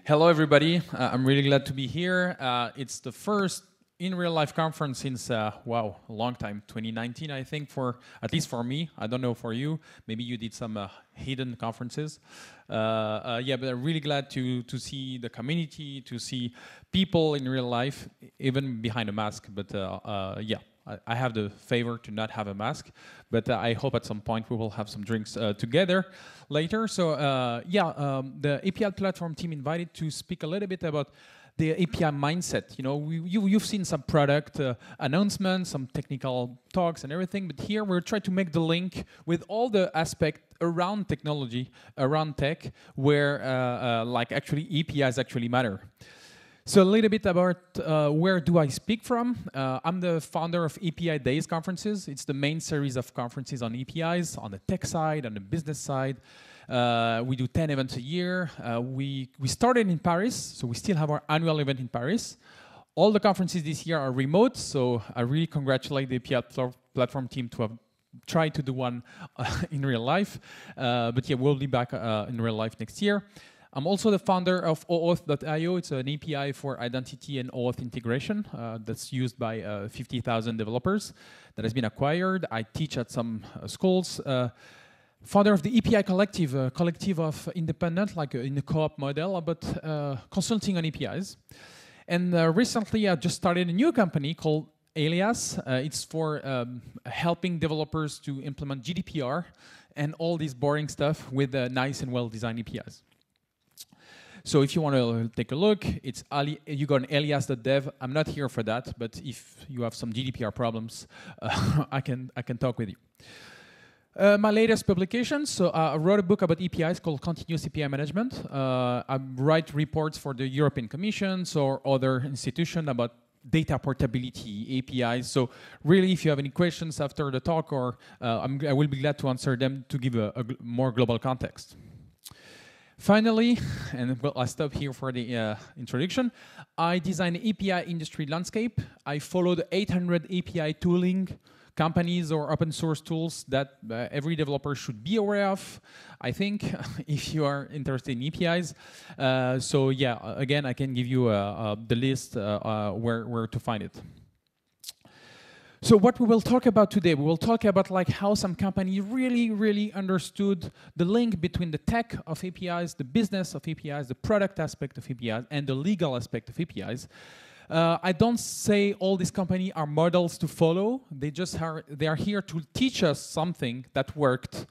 Hello, everybody. I'm really glad to be here. It's the first in real life conference since, wow, a long time, 2019, I think, at least for me. I don't know for you. Maybe you did some hidden conferences. Yeah, but I'm really glad to see the community, to see people in real life, even behind a mask. But yeah, I have the favor to not have a mask, but I hope at some point we will have some drinks together later. So yeah, the API platform team invited to speak a little bit about the API mindset. You know, you've seen some product announcements, some technical talks and everything, but here we're trying to make the link with all the aspect around technology, around tech, where like actually APIs actually matter. So a little bit about where do I speak from. I'm the founder of API Days conferences. It's the main series of conferences on APIs, on the tech side, on the business side. We do 10 events a year. We started in Paris, so we still have our annual event in Paris. All the conferences this year are remote, so I really congratulate the API platform team to have tried to do one in real life. But yeah, we'll be back in real life next year. I'm also the founder of Oauth.io. It's an API for identity and OAuth integration that's used by 50,000 developers that has been acquired. I teach at some schools. Founder of the API Collective, a collective of independent, like in a co-op model, but consulting on APIs. And recently I just started a new company called Alias. It's for helping developers to implement GDPR and all this boring stuff with nice and well-designed APIs. So if you want to take a look, it's you go on alias.dev. I'm not here for that, but if you have some GDPR problems, I can talk with you. My latest publications, so I wrote a book about APIs called Continuous API Management. I write reports for the European Commission or other institutions about data portability, APIs. So really, if you have any questions after the talk, or I will be glad to answer them to give a more global context. Finally, and well, I'll stop here for the introduction, I design the API industry landscape. I follow the 800 API tooling companies or open source tools that every developer should be aware of, I think, if you are interested in APIs. So yeah, again, I can give you the list where to find it. So what we will talk about today, we will talk about like how some companies really understood the link between the tech of APIs, the business of APIs, the product aspect of APIs, and the legal aspect of APIs. I don't say all these companies are models to follow. They are here to teach us something that worked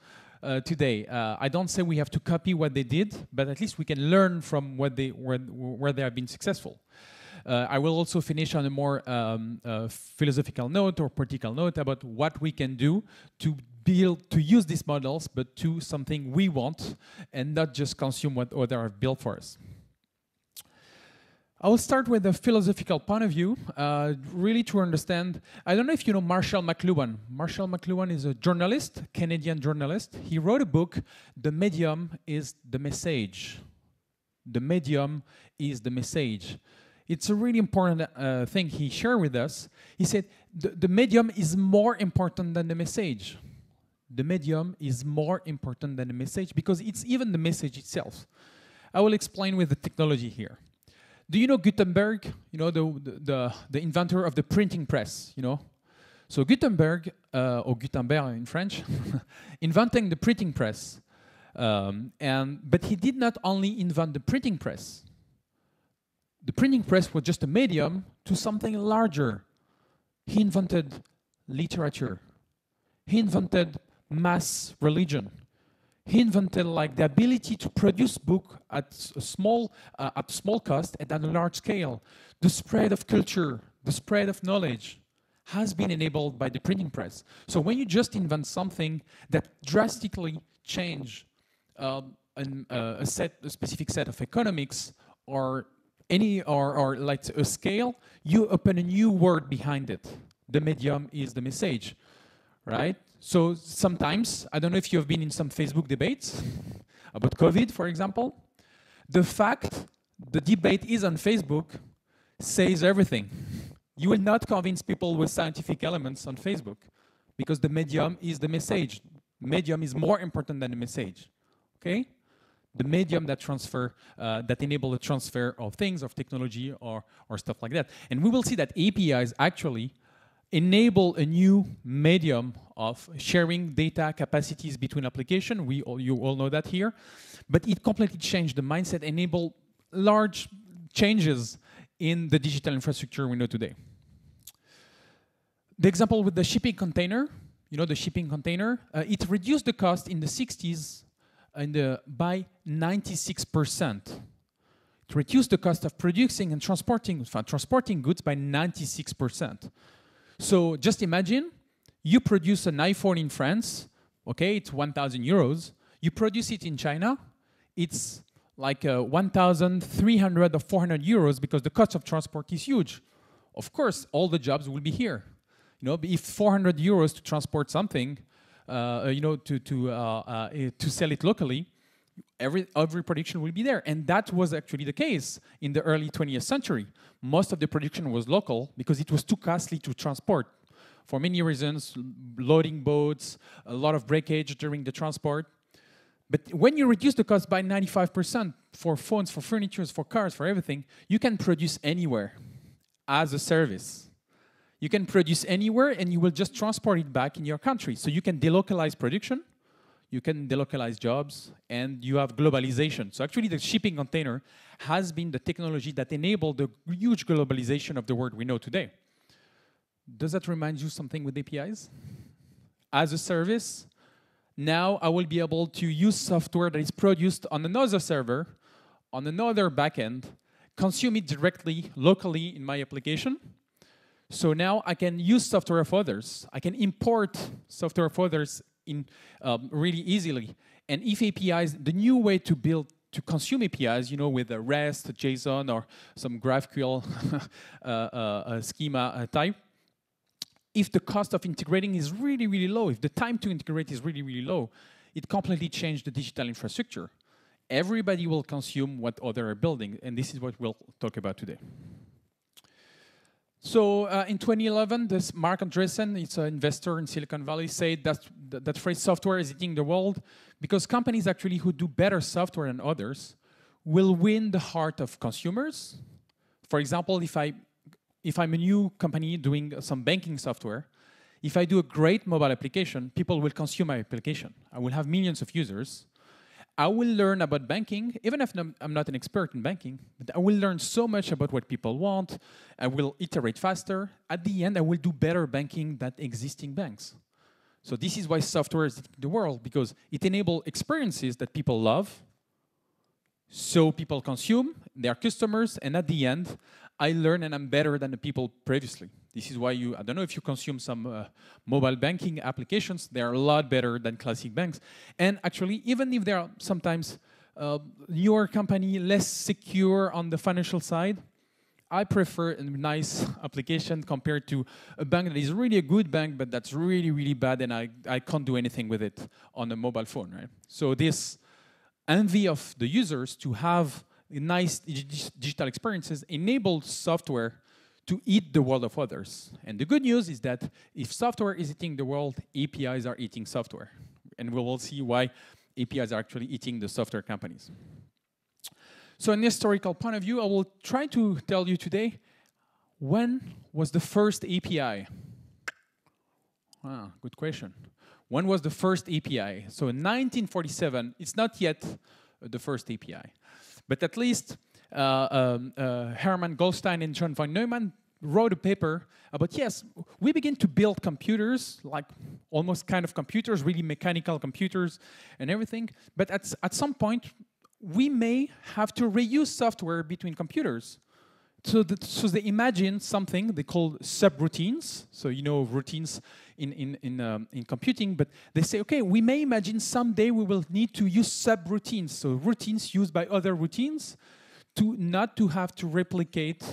today. I don't say we have to copy what they did, but at least we can learn from where they have been successful. I will also finish on a more philosophical note or political note about what we can do to use these models, but to something we want and not just consume what others have built for us. I will start with a philosophical point of view, really to understand. I don't know if you know Marshall Mcluhan. Marshall Mcluhan is a journalist, Canadian journalist. He wrote a book, The Medium is the Message. The medium is the message. It's a really important thing he shared with us. He said, the medium is more important than the message. The medium is more important than the message because it's even the message itself. I will explain with the technology here. Do you know Gutenberg? You know, the inventor of the printing press, you know? So Gutenberg, or Gutenberg in French, inventing the printing press. But he did not only invent the printing press. The printing press was just a medium to something larger. He invented literature. He invented mass religion. He invented like the ability to produce book at small cost and at a large scale. The spread of culture, the spread of knowledge has been enabled by the printing press. So when you just invent something that drastically change a specific set of economics or like a scale, you open a new word behind it. The medium is the message, right? So sometimes, I don't know if you have been in some Facebook debates about COVID, for example. The fact the debate is on Facebook says everything. You will not convince people with scientific elements on Facebook because the medium is the message. Medium is more important than the message, okay? the medium that transfer, that enable the transfer of things, of technology, or stuff like that. And we will see that APIs actually enable a new medium of sharing data capacities between applications. You all know that here. But it completely changed the mindset, enable large changes in the digital infrastructure we know today. The example with the shipping container, you know the shipping container, it reduced the cost in the 60s by 96%. It reduced the cost of producing and transporting goods by 96%. So just imagine, you produce an iPhone in France, okay, it's 1,000 euros. You produce it in China, it's like 1,300 or 400 euros because the cost of transport is huge. Of course, all the jobs will be here. You know, if 400 euros to transport something, you know, to sell it locally, every production will be there. And that was actually the case in the early 20th century. Most of the production was local because it was too costly to transport for many reasons, loading boats, a lot of breakage during the transport. But when you reduce the cost by 95% for phones, for furniture, for cars, for everything, you can produce anywhere as a service. You can produce anywhere and you will just transport it back in your country. So you can delocalize production, you can delocalize jobs, and you have globalization. So actually the shipping container has been the technology that enabled the huge globalization of the world we know today. Does that remind you something with APIs? As a service, now I will be able to use software that is produced on another server, on another backend, consume it directly, locally in my application. So now I can use software of others. I can import software of others in really easily. And if APIs, the new way to consume APIs, you know, with a REST, JSON, or some GraphQL schema type, if the cost of integrating is really, really low, if the time to integrate is really, really low, it completely changed the digital infrastructure. Everybody will consume what others are building, and this is what we'll talk about today. So in 2011, this Mark Andreessen, it's an investor in Silicon Valley, said that phrase "software is eating the world" because companies actually who do better software than others will win the heart of consumers. For example, if I'm a new company doing some banking software, if I do a great mobile application, people will consume my application. I will have millions of users. I will learn about banking, even if I'm not an expert in banking, but I will learn so much about what people want. I will iterate faster. At the end, I will do better banking than existing banks. So this is why software is the world, because it enables experiences that people love, so people consume, they are customers, and at the end, I learn and I'm better than the people previously. This is why I don't know if you consume some mobile banking applications, they are a lot better than classic banks. And actually, even if they are sometimes newer company, less secure on the financial side, I prefer a nice application compared to a bank that is really a good bank, but that's really, really bad, and I can't do anything with it on a mobile phone, right? So this envy of the users to have nice digital experiences enables software to eat the world of others. And the good news is that if software is eating the world, APIs are eating software. And we will see why APIs are actually eating the software companies. So in this historical point of view, I will try to tell you today, when was the first API? Good question. When was the first API? So in 1947, it's not yet the first API. But at least Hermann Goldstein and John von Neumann wrote a paper about, yes, we begin to build computers, like almost kind of computers, really mechanical computers and everything. But at some point, we may have to reuse software between computers. So they imagine something they call subroutines. So you know routines in computing, but they say, okay, we may imagine someday we will need to use subroutines, so routines used by other routines, to not to have to replicate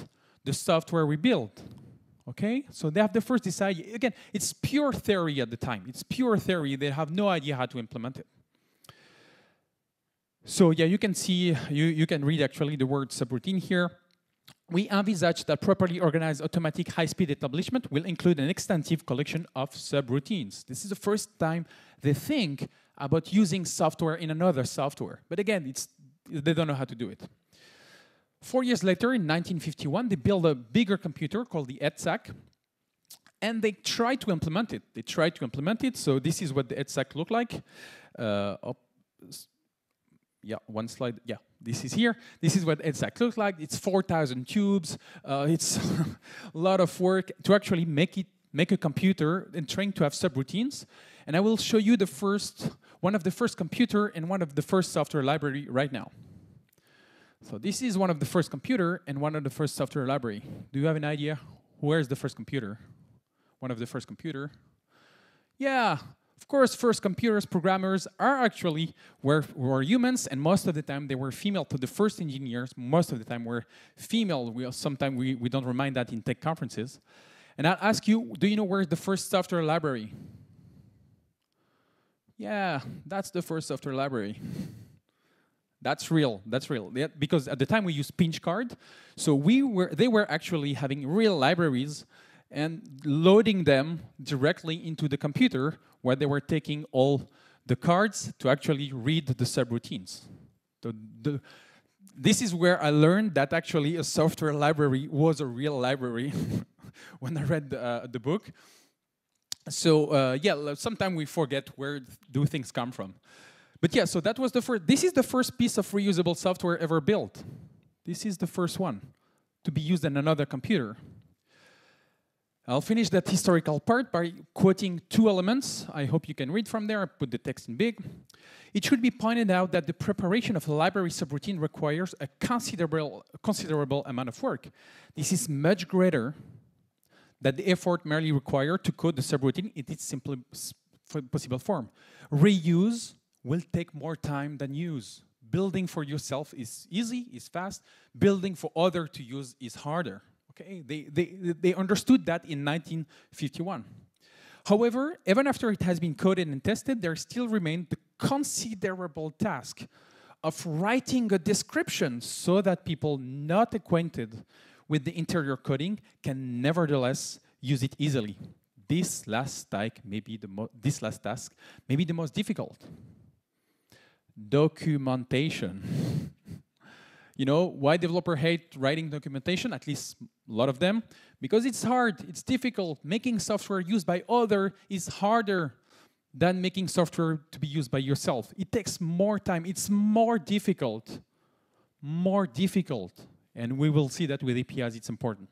the software we build. Okay, so they have the first decide. Again, it's pure theory at the time. It's pure theory. They have no idea how to implement it. So yeah, you can see, you can read actually the word subroutine here. We envisage that properly organized automatic high-speed establishment will include an extensive collection of subroutines. This is the first time they think about using software in another software. But again, they don't know how to do it. 4 years later, in 1951, they built a bigger computer called the EDSAC, and they tried to implement it. So this is what the EDSAC looked like. Yeah, one slide. Yeah, this is here. This is what EDSAC looks like. It's 4,000 tubes. It's a lot of work to actually make a computer and train to have subroutines. And I will show you one of the first computer and one of the first software library right now. So this is one of the first computer and one of the first software library. Do you have an idea? Where's the first computer? One of the first computer? Yeah. Of course, first computers, programmers were humans, and most of the time they were female. So the first engineers, most of the time, were female. Sometimes we don't remind that in tech conferences. And I'll ask you, do you know where's the first software library? Yeah, that's the first software library. That's real. Yeah, because at the time we used pinch card, so they were actually having real libraries and loading them directly into the computer, where they were taking all the cards to actually read the subroutines. This is where I learned that actually a software library was a real library when I read the book. So yeah, sometimes we forget where do things come from. But yeah, so that was the first. This is the first piece of reusable software ever built. This is the first one to be used in another computer. I'll finish that historical part by quoting two elements. I hope you can read from there. I put the text in big. It should be pointed out that the preparation of a library subroutine requires a considerable amount of work. This is much greater than the effort merely required to code the subroutine in its simplest possible form. Reuse will take more time than use. Building for yourself is easy, is fast. Building for others to use is harder. Okay? They understood that in 1951. However, even after it has been coded and tested, there still remained the considerable task of writing a description so that people not acquainted with the interior coding can nevertheless use it easily. This last task may be the most difficult. Documentation. You know why developers hate writing documentation? At least a lot of them. Because it's hard, it's difficult. Making software used by others is harder than making software to be used by yourself. It takes more time. It's more difficult. More difficult. And we will see that with APIs, it's important.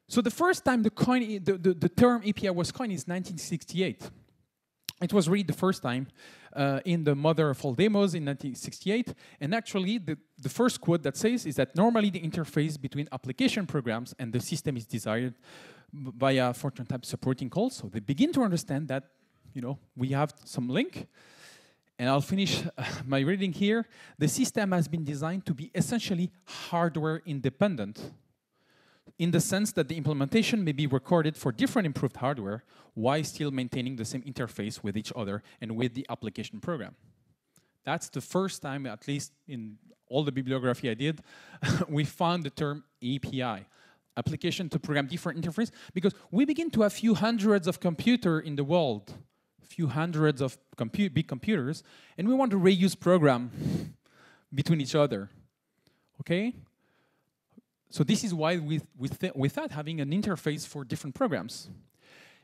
So the first time the term API was coined is 1968. It was read the first time in the Mother of All Demos in 1968. And actually, the first quote that says is that normally the interface between application programs and the system is desired via function type supporting calls. So they begin to understand that, you know, we have some link. And I'll finish my reading here. The system has been designed to be essentially hardware independent, in the sense that the implementation may be recorded for different improved hardware while still maintaining the same interface with each other and with the application program. That's the first time, at least in all the bibliography I did, we found the term API, application to program different interface, because we begin to have a few hundreds of computers in the world, a few hundreds of big computers, and we want to reuse program between each other, okay? So this is why we thought having an interface for different programs.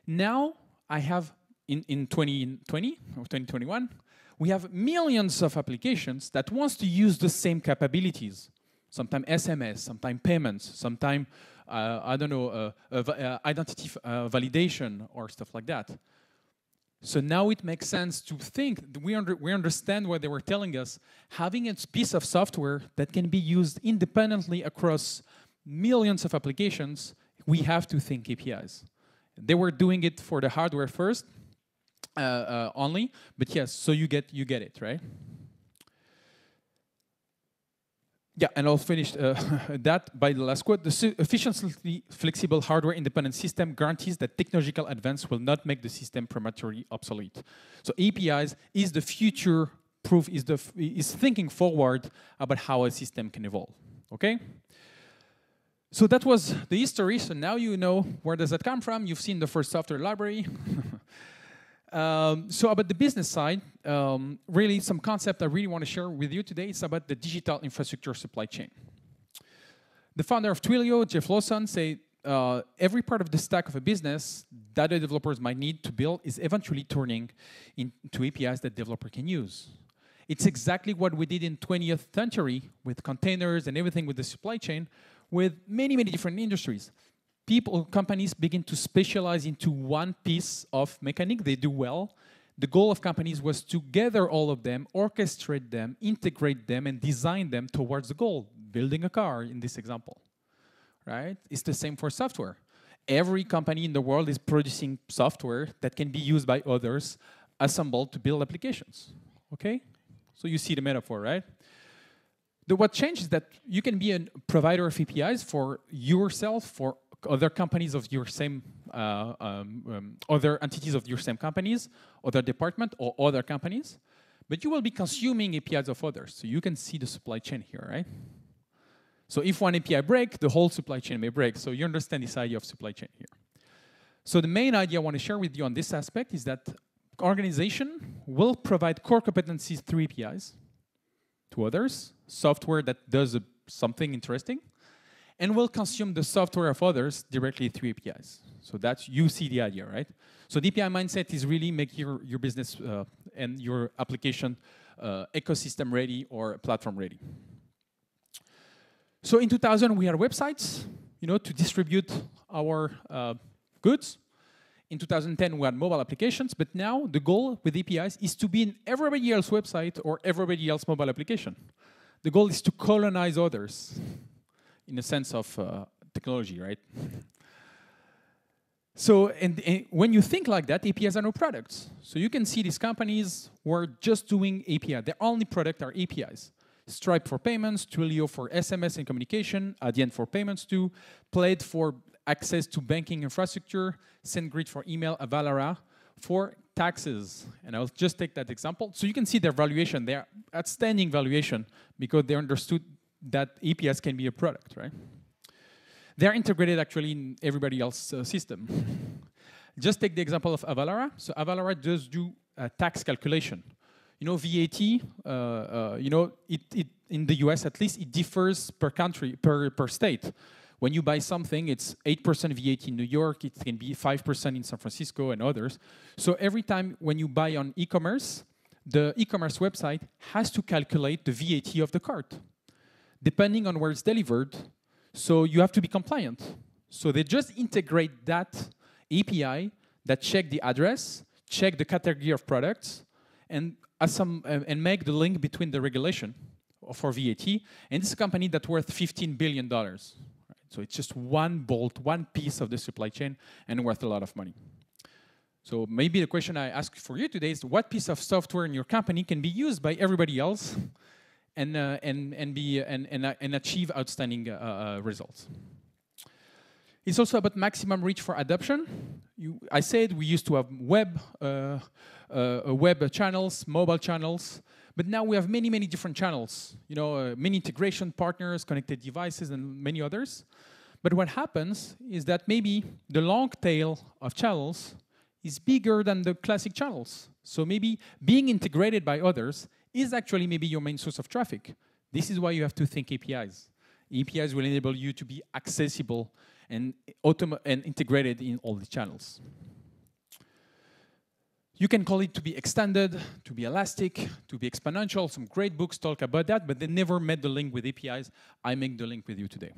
Now I have, in 2020 or 2021, we have millions of applications that wants to use the same capabilities. Sometimes SMS, sometimes payments, sometimes, I don't know, identity validation or stuff like that. So now it makes sense to think, we understand what they were telling us, having a piece of software that can be used independently across millions of applications, we have to think APIs. They were doing it for the hardware first, only, but yes, so you get it, right? Yeah, and I'll finish that by the last quote. The efficiently flexible hardware-independent system guarantees that technological advance will not make the system prematurely obsolete. So APIs is the future proof, is thinking forward about how a system can evolve, okay? So that was the history, so now you know where does that come from. You've seen the first software library. So about the business side, really some concept I really want to share with you today is about the digital infrastructure supply chain. The founder of Twilio, Jeff Lawson, say every part of the stack of a business that the developers might need to build is eventually turning into APIs that developer can use. It's exactly what we did in 20th century with containers and everything with the supply chain with many, many different industries. Companies begin to specialize into one piece of mechanic they do well. The goal of companies was to gather all of them, orchestrate them, integrate them, and design them towards the goal, building a car in this example. Right? It's the same for software. Every company in the world is producing software that can be used by others, assembled to build applications. Okay? So you see the metaphor, right? What changed is that you can be a provider of APIs for yourself, for other companies of your same, other entities of your same companies, other department, or other companies. But you will be consuming APIs of others. So you can see the supply chain here, right? So if one API breaks, the whole supply chain may break. So you understand this idea of supply chain here. So the main idea I want to share with you on this aspect is that organization will provide core competencies through APIs to others, software that does something interesting, and will consume the software of others directly through APIs. So that's, you see the idea, right? So the API mindset is really make your business and your application ecosystem ready or platform ready. So in 2000, we had websites, to distribute our goods. In 2010, we had mobile applications, but now the goal with APIs is to be in everybody else's website or everybody else's mobile application. The goal is to colonize others in the sense of technology, right? So and when you think like that, APIs are no products. So you can see these companies were just doing API. Their only product are APIs. Stripe for payments, Twilio for SMS and communication, Adyen for payments too, Plaid for access to banking infrastructure, Sendgrid for email, Avalara for taxes. And I'll just take that example. So you can see their valuation, their outstanding valuation, because they understood that APIs can be a product, right? They're integrated actually in everybody else's system. Just take the example of Avalara. So Avalara does do tax calculation. VAT, in the US at least, it differs per country, per state. When you buy something, it's 8% VAT in New York, it can be 5% in San Francisco and others. So every time when you buy on e-commerce, the e-commerce website has to calculate the VAT of the cart, depending on where it's delivered. So you have to be compliant. So they just integrate that API that check the address, check the category of products, and make the link between the regulation for VAT. And this is a company that's worth $15 billion. Right? So it's just one bolt, one piece of the supply chain, and worth a lot of money. So maybe the question I ask for you today is, what piece of software in your company can be used by everybody else and achieve outstanding results? It's also about maximum reach for adoption. I said we used to have web channels, mobile channels, but now we have many, many different channels. Many integration partners, connected devices, and many others. But what happens is that maybe the long tail of channels is bigger than the classic channels. So maybe being integrated by others is actually maybe your main source of traffic. This is why you have to think APIs. APIs will enable you to be accessible and integrated in all the channels. You can call it to be extended, to be elastic, to be exponential. Some great books talk about that, but they never made the link with APIs. I make the link with you today.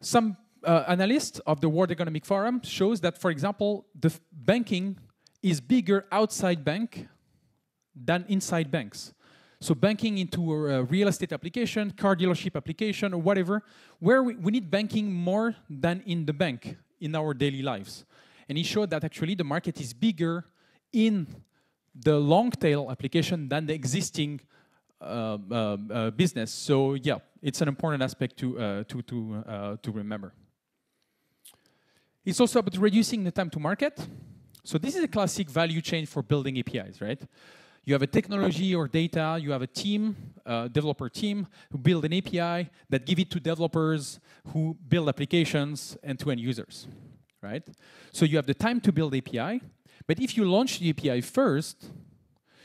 Some analysts of the World Economic Forum shows that, for example, the banking is bigger outside bank than inside banks. So banking into a real estate application, car dealership application, or whatever, where we need banking more than in the bank in our daily lives. And he showed that actually the market is bigger in the long tail application than the existing business. So yeah, it's an important aspect to remember. It's also about reducing the time to market. So this is a classic value chain for building APIs, right? You have a technology or data, you have a team, developer team, who build an API that give it to developers who build applications and to end users, right? So you have the time to build API, but if you launch the API first,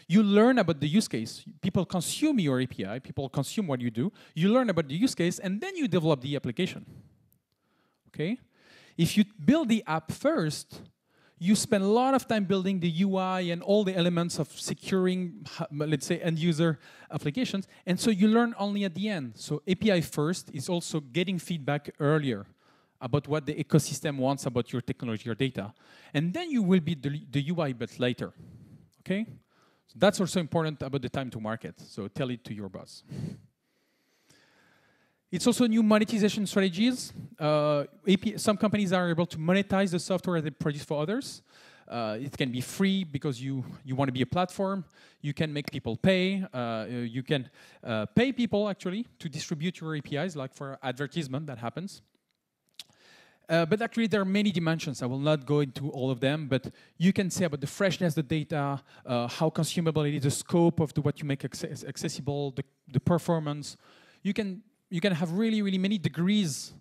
you learn about the use case. People consume your API, people consume what you do, you learn about the use case, and then you develop the application, okay? If you build the app first, you spend a lot of time building the UI and all the elements of securing, let's say, end-user applications, and so you learn only at the end. So API first is also getting feedback earlier about what the ecosystem wants about your technology, your data. And then you will build the UI, but later, okay? So that's also important about the time to market, so tell it to your boss. It's also new monetization strategies. Some companies are able to monetize the software they produce for others. It can be free because you want to be a platform. You can make people pay. You can pay people, actually, to distribute your APIs, like for advertisement, that happens. But actually, there are many dimensions. I will not go into all of them, but you can say about the freshness of the data, how consumable it is, the scope of what you make accessible, the performance. You can have really, really many degrees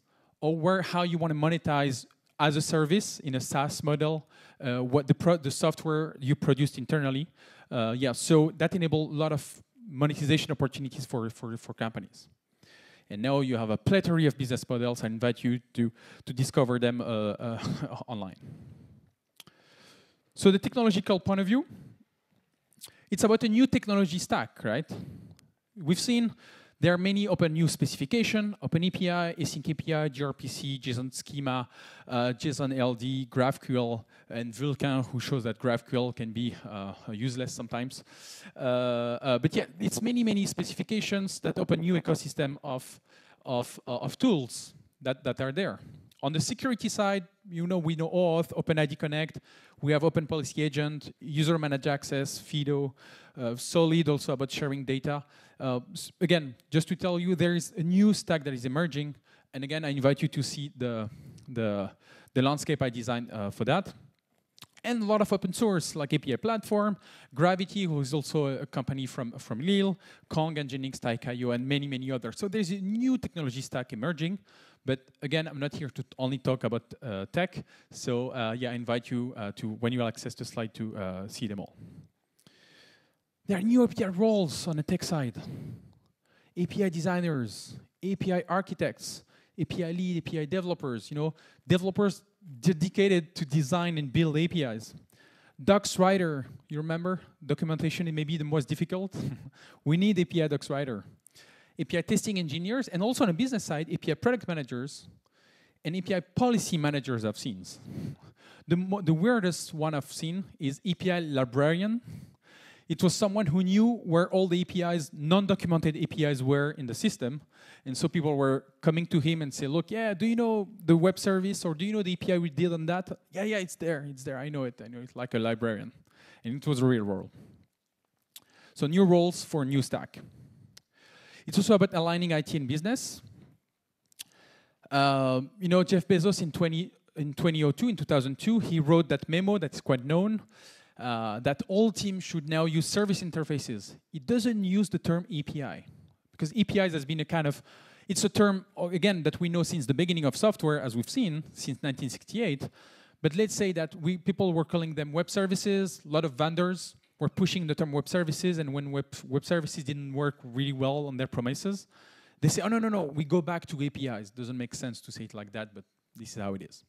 of how you want to monetize as a service in a SaaS model, what the software you produced internally. So that enables a lot of monetization opportunities for companies. And now you have a plethora of business models. I invite you to discover them online. So the technological point of view, it's about a new technology stack, right? We've seen there are many open new specifications, Open API, Async API, gRPC, JSON schema, JSON LD, GraphQL, and Vulkan, who shows that GraphQL can be useless sometimes. But yeah, it's many, many specifications that open new ecosystem of tools that are there. On the security side, we know Oauth, OpenID Connect, we have Open Policy Agent, User Managed Access, FIDO, Solid also about sharing data. Again, just to tell you, there is a new stack that is emerging, and again, I invite you to see the landscape I designed for that. And a lot of open source, like API Platform, Gravity, who is also a company from Lille, Kong, Nginx, Oauth Io, and many, many others. So there's a new technology stack emerging. But again, I'm not here to only talk about tech. So yeah, I invite you to, when you access the slide, to see them all. There are new API roles on the tech side. API designers, API architects, API lead, API developers, developers dedicated to design and build APIs. Docs writer, you remember? Documentation is maybe the most difficult. We need API docs writer. API testing engineers, and also on the business side, API product managers and API policy managers I've seen. The weirdest one I've seen is API librarian. It was someone who knew where all the APIs, non-documented APIs were in the system. And so people were coming to him and say, look, yeah, do you know the web service, or do you know the API we did on that? Yeah, it's there, I know it, like a librarian. And it was a real role. So new roles for new stack. It's also about aligning IT and business. Jeff Bezos in 2002, he wrote that memo that's quite known, that all teams should now use service interfaces. It doesn't use the term API, because APIs has been it's a term, again, that we know since the beginning of software, as we've seen, since 1968. But let's say that people were calling them web services. A lot of vendors were pushing the term web services, and when web services didn't work really well on their promises, they say, oh, no, we go back to APIs. Doesn't make sense to say it like that, but this is how it is.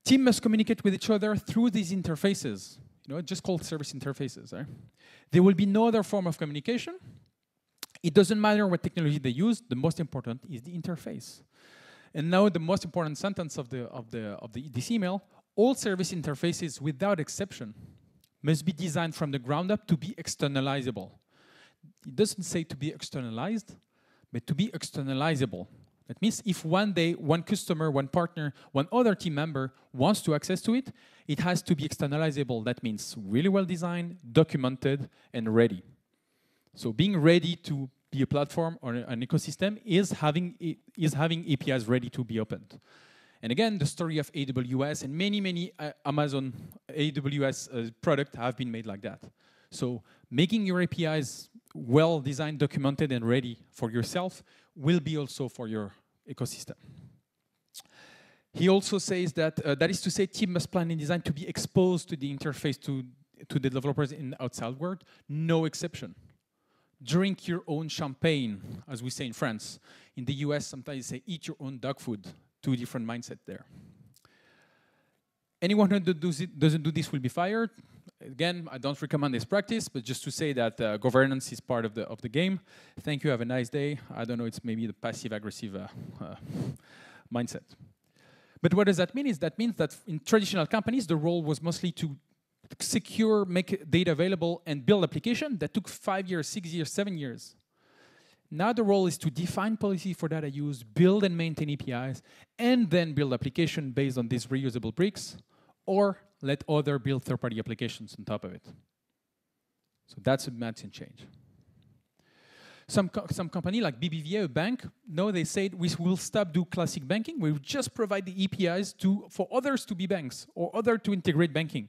Teams must communicate with each other through these interfaces. Just called service interfaces. Right? There will be no other form of communication. It doesn't matter what technology they use. The most important is the interface. And now the most important sentence of this email: all service interfaces, without exception, must be designed from the ground up to be externalizable. It doesn't say to be externalized, but to be externalizable. That means if one day one customer, one partner, one other team member wants to access to it, it has to be externalizable. That means really well designed, documented, and ready. So being ready to be a platform or an ecosystem is having APIs ready to be opened. And again, the story of AWS and many Amazon AWS products have been made like that. So making your APIs well designed, documented, and ready for yourself will be also for your ecosystem. He also says that, that is to say, team must plan and design to be exposed to the interface to the developers in the outside world, no exception. Drink your own champagne, as we say in France. In the US, sometimes they say, eat your own dog food. Two different mindsets there. Anyone who doesn't do this will be fired. Again, I don't recommend this practice, but just to say that governance is part of the game. Thank you, have a nice day. I don't know, it's maybe the passive-aggressive mindset. But what does that mean? That means that in traditional companies, the role was mostly to secure, make data available, and build application. That took 5 years, 6 years, 7 years. Now the role is to define policy for data use, build and maintain APIs, and then build application based on these reusable bricks, or let other build third-party applications on top of it. So that's a massive change. Some company like BBVA, a bank, no, they said we will stop do classic banking. We will just provide the APIs for others to be banks or other to integrate banking.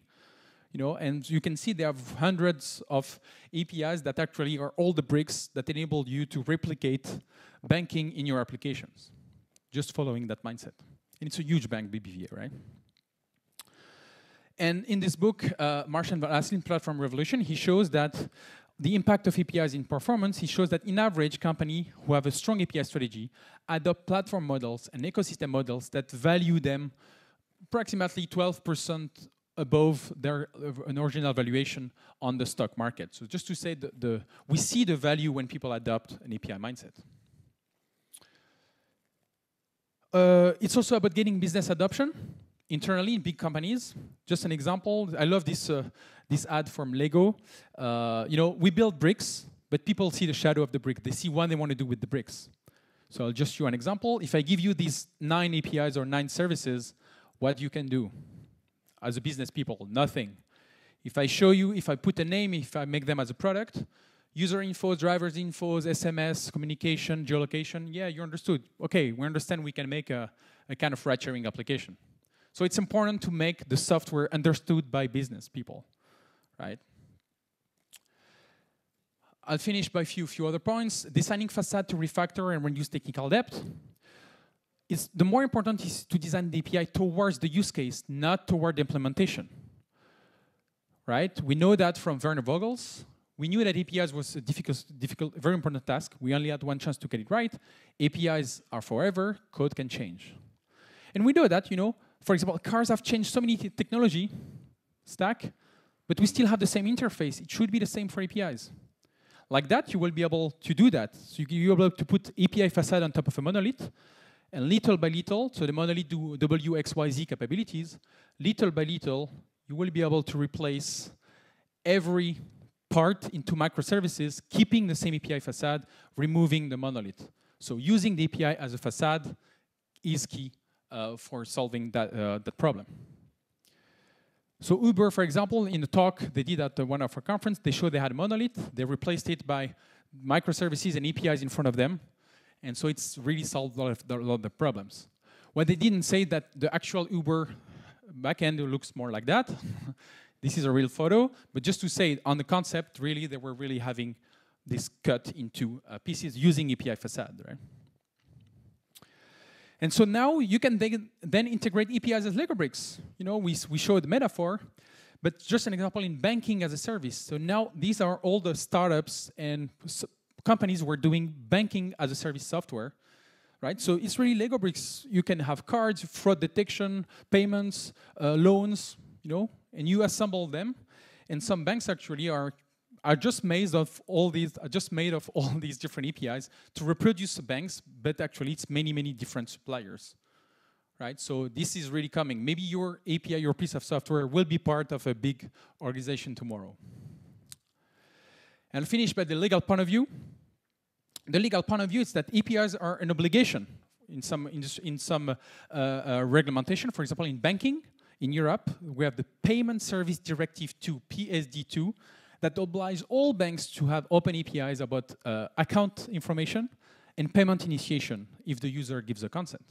You know, and you can see they have hundreds of APIs that actually are all the bricks that enable you to replicate banking in your applications, just following that mindset. And it's a huge bank, BBVA, right? And in this book, Marshall Van Asselin, Platform Revolution, he shows that the impact of APIs in performance, he shows that in average, companies who have a strong API strategy adopt platform models and ecosystem models that value them approximately 12% above their an original valuation on the stock market. So just to say, we see the value when people adopt an API mindset. It's also about getting business adoption internally in big companies. Just an example, I love this ad from Lego. You know, we build bricks, but people see the shadow of the brick. They see what they want to do with the bricks. So I'll just show you an example. If I give you these 9 APIs or 9 services, what you can do as a business people? Nothing. If I show you, if I put a name, if I make them as a product, user infos, drivers infos, SMS, communication, geolocation, yeah, you understood. Okay, we understand we can make a kind of ride-sharing application. So it's important to make the software understood by business people, right? I'll finish by a few other points. Designing facade to refactor and reduce technical debt. The more important is to design the API towards the use case, not toward the implementation, right? We know that from Werner Vogels. We knew that APIs was a difficult, very important task. We only had one chance to get it right. APIs are forever. Code can change. And we know that, you know, for example, cars have changed so many technology stack, but we still have the same interface. It should be the same for APIs. Like that, you will be able to do that. So you'll be able to put API facade on top of a monolith, and little by little, so the monolith do W, X, Y, Z capabilities, little by little, you will be able to replace every part into microservices, keeping the same API facade, removing the monolith. So using the API as a facade is key for solving that problem. So Uber, for example, in the talk they did at one of our conference, they showed they had a monolith. They replaced it by microservices and APIs in front of them. And so it's really solved a lot of the problems. What they didn't say that the actual Uber backend looks more like that. This is a real photo. But just to say, on the concept, really, they were really having this cut into pieces using API facade, right? And so now you can then integrate APIs as Lego bricks. You know, we showed the metaphor, but just an example in banking as a service. So now these are all the startups and companies who are doing banking as a service software, right? So it's really Lego bricks. You can have cards, fraud detection, payments, loans, you know, and you assemble them. And some banks actually are just made of all these different APIs to reproduce the banks, but actually it's many different suppliers, right? So this is really coming. Maybe your API, your piece of software, will be part of a big organization tomorrow. And I'll finish by the legal point of view. The legal point of view is that APIs are an obligation in some regulation. For example, in banking in Europe, we have the Payment Service Directive 2, PSD2, that obliges all banks to have open APIs about account information and payment initiation if the user gives a consent.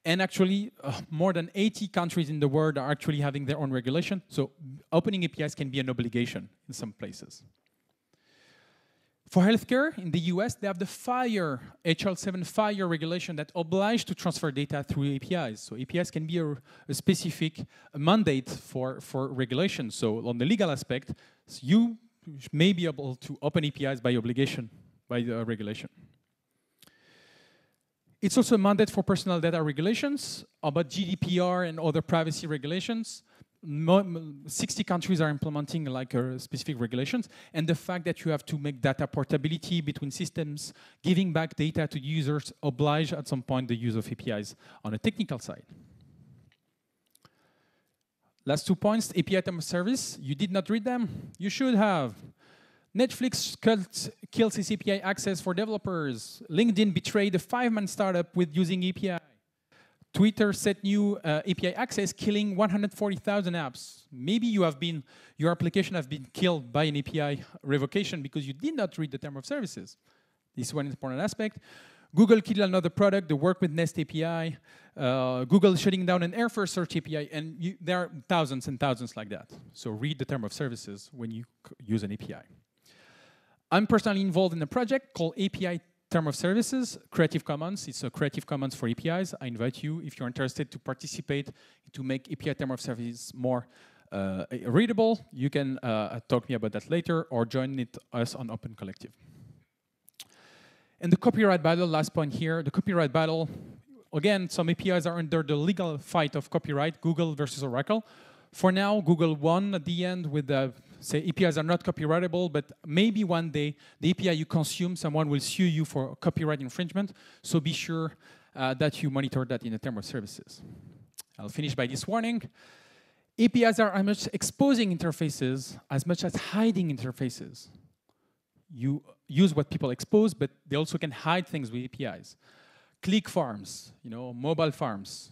And actually, more than 80 countries in the world are actually having their own regulation. So opening APIs can be an obligation in some places. For healthcare, in the US, they have the FHIR, HL7 FHIR regulation that oblige to transfer data through APIs. So APIs can be a specific mandate for regulation. So on the legal aspect, you may be able to open APIs by obligation, by the regulation. It's also a mandate for personal data regulations, about GDPR and other privacy regulations. 60 countries are implementing like specific regulations, and the fact that you have to make data portability between systems, giving back data to users, oblige at some point the use of APIs on a technical side. Last 2 points, API term of service. You did not read them? You should have. Netflix kills its API access for developers. LinkedIn betrayed a 5-man startup with using API. Twitter set new API access, killing 140,000 apps. Maybe your application has been killed by an API revocation because you did not read the term of services. This is one important aspect. Google killed another product, the work with Nest API. Google shutting down an Airfare search API, and there are thousands and thousands like that. So read the term of services when you use an API. I'm personally involved in a project called API Term of Services, Creative Commons. It's a Creative Commons for APIs. I invite you, if you're interested, to participate to make API Term of Service more readable. You can talk to me about that later or join us on Open Collective. And the copyright battle, last point here, the copyright battle. Again, some APIs are under the legal fight of copyright, Google versus Oracle. For now, Google won at the end with the, say, APIs are not copyrightable, but maybe one day, the API you consume, someone will sue you for copyright infringement. So be sure that you monitor that in the term of services. I'll finish by this warning. APIs are as much exposing interfaces as much as hiding interfaces. You use what people expose, but they also can hide things with APIs. Click farms, mobile farms.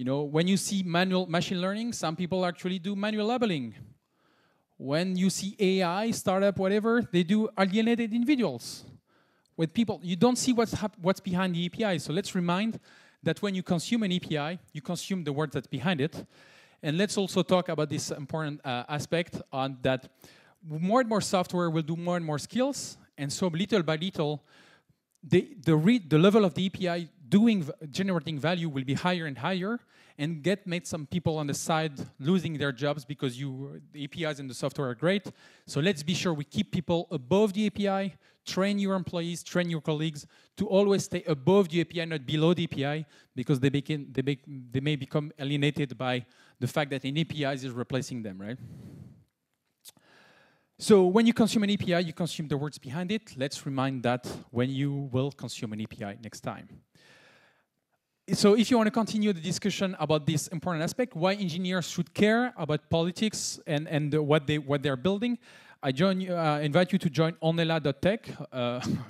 When you see manual machine learning, some people actually do manual labeling. When you see AI, startup, whatever, they do alienated individuals. With people, you don't see what's behind the API. So let's remind that when you consume an API, you consume the word that's behind it. And let's also talk about this important aspect on that more and more software will do more and more skills. And so little by little, the level of the API generating value will be higher and higher, and made some people on the side losing their jobs because the APIs and the software are great. So let's be sure we keep people above the API, train your employees, train your colleagues to always stay above the API, not below the API, because they may become alienated by the fact that an API is replacing them, right? So when you consume an API, you consume the words behind it. Let's remind that when you will consume an API next time. So if you want to continue the discussion about this important aspect, why engineers should care about politics and what they're building, I invite you to join onela.tech,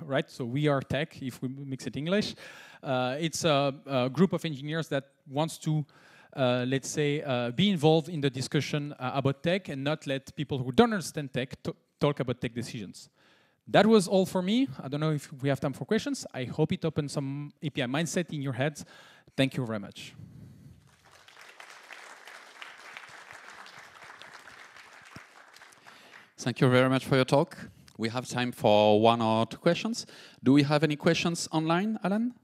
right? So we are tech, if we mix it English. It's a group of engineers that wants to let's say, be involved in the discussion about tech and not let people who don't understand tech talk about tech decisions. That was all for me. I don't know if we have time for questions. I hope it opened some API mindset in your heads. Thank you very much. Thank you very much for your talk. We have time for 1 or 2 questions. Do we have any questions online, Alan?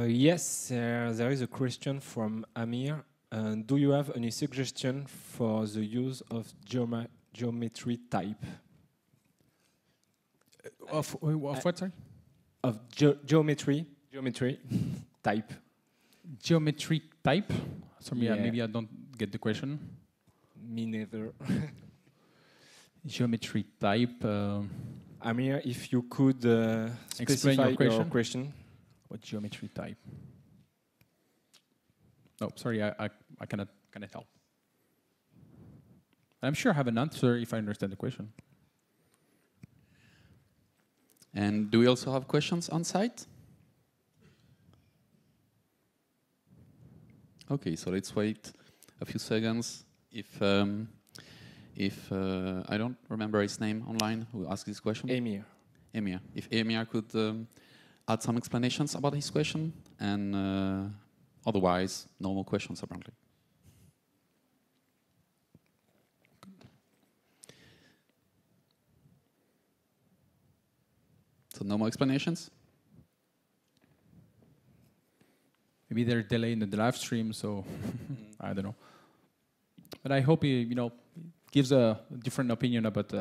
Yes, there is a question from Amir. Do you have any suggestion for the use of geometry type? Of what, sorry? Of geometry type. Geometry type? Sorry, yeah. Maybe I don't get the question. Me neither. Geometry type. Amir, if you could specify your question. What geometry type? No, sorry, I cannot help. I'm sure I have an answer if I understand the question. And do we also have questions on site? Okay, so let's wait a few seconds. If I don't remember his name online, who asked this question? Emir. Emir. If Emir could add some explanations about his question, and otherwise, no more questions apparently. So no more explanations? Maybe they're delaying the live stream, so I don't know. But I hope it, gives a different opinion about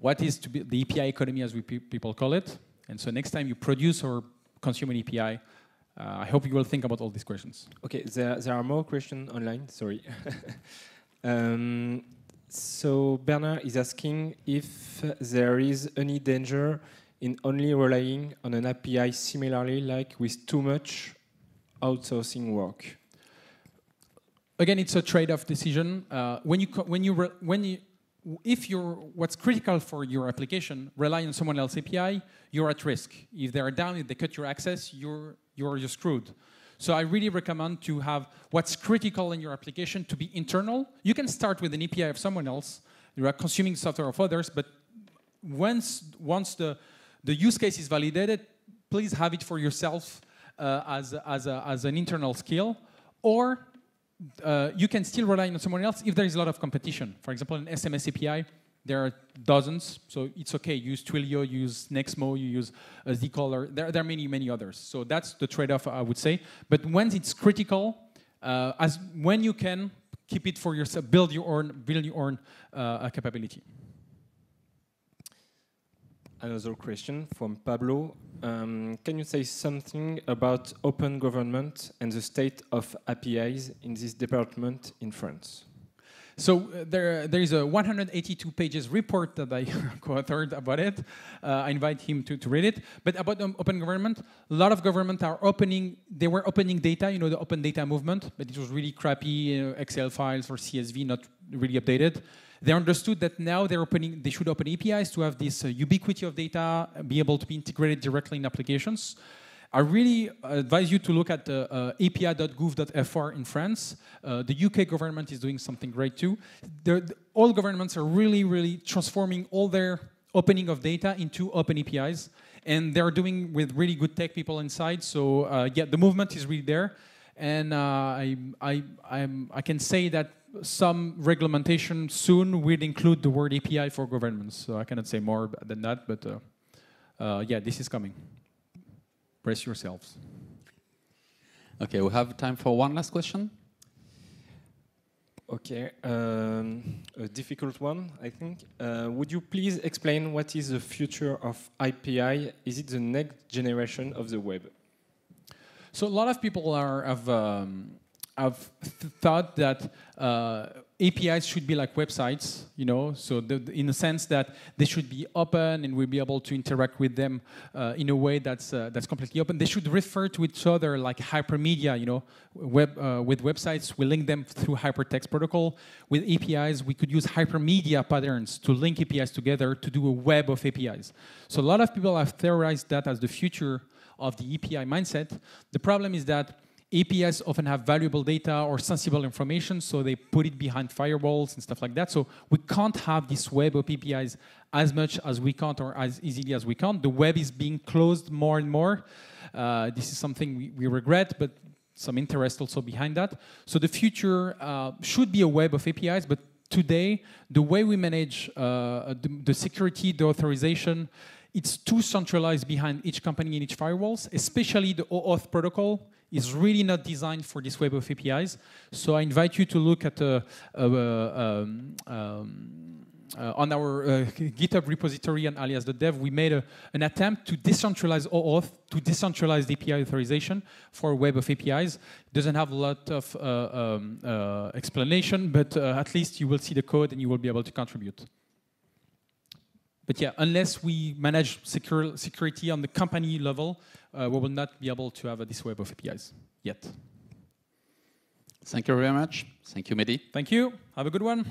what is to be the API economy, as people call it. And so next time you produce or consume an API, I hope you will think about all these questions. Okay, there are more questions online. Sorry. So Bernard is asking if there is any danger in only relying on an API similarly, like with too much outsourcing work. Again, it's a trade-off decision. If what's critical for your application rely on someone else's API, you're at risk. If they're down, if they cut your access, you're screwed. So I really recommend to have what's critical in your application to be internal. You can start with an API of someone else. You are consuming software of others, but once the use case is validated, please have it for yourself as an internal skill, or you can still rely on someone else if there is a lot of competition. For example, in SMS API, there are dozens, so it's okay. Use Twilio, use Nexmo, you use Zcaller. There are many, many others. So that's the trade-off, I would say. But when it's critical, when you can, keep it for yourself, build your own capability. Another question from Pablo. Can you say something about open government and the state of APIs in this department in France? So there is a 182 pages report that I co-authored about it. I invite him to read it. But about open government, a lot of governments are opening. They were opening data, the open data movement, but it was really crappy, Excel files or CSV, not really updated. They understood that now they should open APIs to have this ubiquity of data, be able to be integrated directly in applications. I really advise you to look at api.gouv.fr in France. The UK government is doing something great too. All governments are really, really transforming all their opening of data into open APIs. And they're doing with really good tech people inside. So yeah, the movement is really there. And I can say that some regulation soon will include the word API for governments. So I cannot say more than that, but yeah, this is coming. Brace yourselves. Okay, we have time for one last question. Okay, a difficult one, I think. Would you please explain what is the future of API? Is it the next generation of the web? So a lot of people have thought that APIs should be like websites, so in the sense that they should be open and we'll be able to interact with them in a way that's completely open. They should refer to each other like hypermedia, with websites, we link them through hypertext protocol. With APIs, we could use hypermedia patterns to link APIs together to do a web of APIs. So a lot of people have theorized that as the future of the API mindset. The problem is that APIs often have valuable data or sensible information, so they put it behind firewalls and stuff like that. So we can't have this web of APIs as much as we can't or as easily as we can't. The web is being closed more and more. This is something we regret, but some interest also behind that. So the future should be a web of APIs, but today, the way we manage the security, the authorization, it's too centralized behind each company and each firewalls, especially the Oauth protocol is really not designed for this web of APIs. So I invite you to look at on our GitHub repository on alias.dev, we made an attempt to decentralize Oauth, to decentralize the API authorization for a web of APIs. It doesn't have a lot of explanation, but at least you will see the code and you will be able to contribute. But yeah, unless we manage security on the company level, we will not be able to have this web of APIs yet. Thank you very much. Thank you, Mehdi. Thank you. Have a good one.